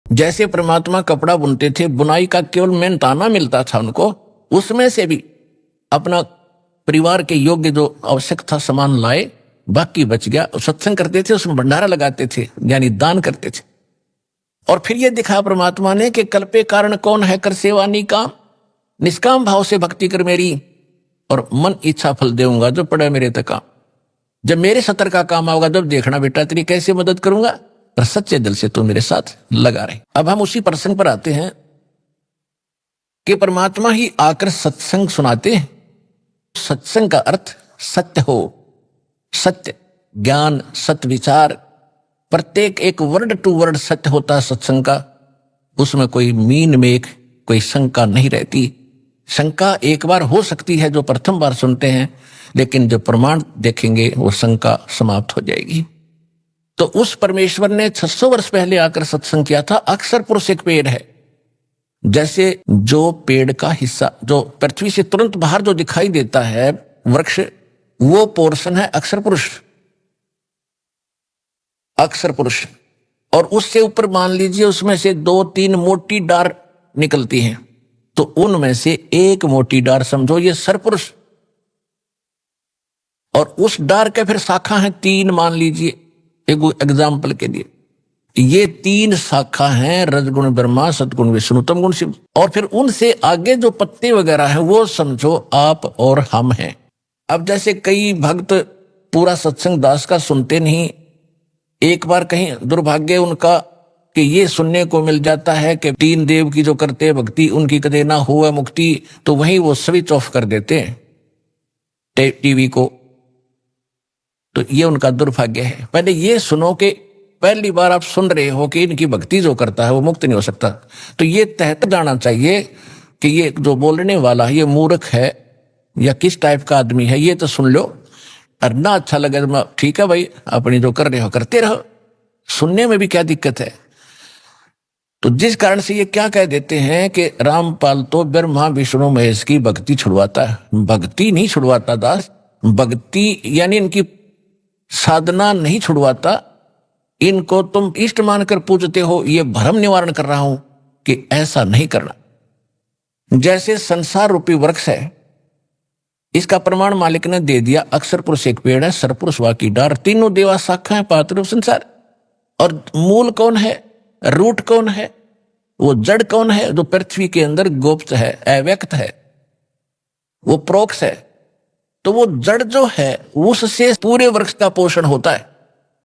जैसे परमात्मा कपड़ा बुनते थे, बुनाई का केवल मेहनताना मिलता था उनको, उसमें से भी अपना परिवार के योग्य जो आवश्यक था सामान लाए, बाकी बच गया। सत्संग करते थे, उसमें भंडारा लगाते थे, यानी दान करते थे। और फिर ये दिखा परमात्मा ने कि कल्पे कारण कौन है, कर सेवा निकाम, निष्काम भाव से भक्ति कर मेरी, और मन इच्छा फल देऊंगा जो पड़े मेरे तक। जब मेरे सतर का काम आओगा, जब देखना बेटा तेरी कैसे मदद करूंगा, पर सच्चे दिल से तो मेरे साथ लगा रहे। अब हम उसी प्रसंग पर आते हैं कि परमात्मा ही आकर सत्संग सुनाते हैं। सत्संग का अर्थ सत्य हो, सत्य ज्ञान, सत्य विचार, प्रत्येक एक वर्ड टू वर्ड सत्य होता है सत्संग का। उसमें कोई मीन मेख, कोई शंका नहीं रहती। शंका एक बार हो सकती है जो प्रथम बार सुनते हैं, लेकिन जो प्रमाण देखेंगे वो शंका समाप्त हो जाएगी। तो उस परमेश्वर ने 600 वर्ष पहले आकर सत्संग किया था। अक्षर पुरुष एक पेड़ है, जैसे जो पेड़ का हिस्सा जो पृथ्वी से तुरंत बाहर जो दिखाई देता है वृक्ष, वो पोर्शन है अक्षर पुरुष, अक्षर पुरुष। और उससे ऊपर मान लीजिए उसमें से 2-3 मोटी डार निकलती हैं, तो उनमें से एक मोटी डार समझो ये सरपुरुष, और उस डार के फिर शाखा है 3 मान लीजिए, एक एग्जाम्पल के लिए ये 3 शाखा हैं, रजगुण ब्रह्मा, सदगुण विष्णु, तम गुण शिव। और फिर उनसे आगे जो पत्ते वगैरह हैं वो समझो आप और हम हैं। अब जैसे कई भक्त पूरा सत्संग दास का सुनते नहीं, एक बार कहीं दुर्भाग्य उनका कि ये सुनने को मिल जाता है कि 3 देव की जो करते भक्ति उनकी कदे ना हुआ मुक्ति, तो वहीं वो स्विच ऑफ कर देते हैं टीवी को। तो ये उनका दुर्भाग्य है। पहले ये सुनो कि पहली बार आप सुन रहे हो कि इनकी भक्ति जो करता है वो मुक्त नहीं हो सकता, तो ये तहत जाना चाहिए कि ये जो बोलने वाला ये मूर्ख है या किस टाइप का आदमी है, ये तो सुन लो। और ना अच्छा लगे तो ठीक है भाई, अपनी जो कर रहे हो करते रहो, सुनने में भी क्या दिक्कत है। तो जिस कारण से ये क्या कह देते हैं कि रामपाल तो ब्रह्मा विष्णु महेश की भक्ति छुड़वाता है। भक्ति नहीं छुड़वाता दास, भक्ति यानी इनकी साधना नहीं छुड़वाता। इनको तुम इष्ट मानकर पूजते हो, ये भ्रम निवारण कर रहा हूं कि ऐसा नहीं करना। जैसे संसार रूपी वृक्ष है, इसका प्रमाण मालिक ने दे दिया। अक्षर पुरुष एक पेड़ है, सरपुरुष वा की डार, तीनों देवा शाखा है, पात्र संसार। और मूल कौन है, रूट कौन है, वो जड़ कौन है, जो पृथ्वी के अंदर गुप्त है, अव्यक्त है, वो प्रोक्ष है। तो वो जड़ जो है उससे पूरे वृक्ष का पोषण होता है।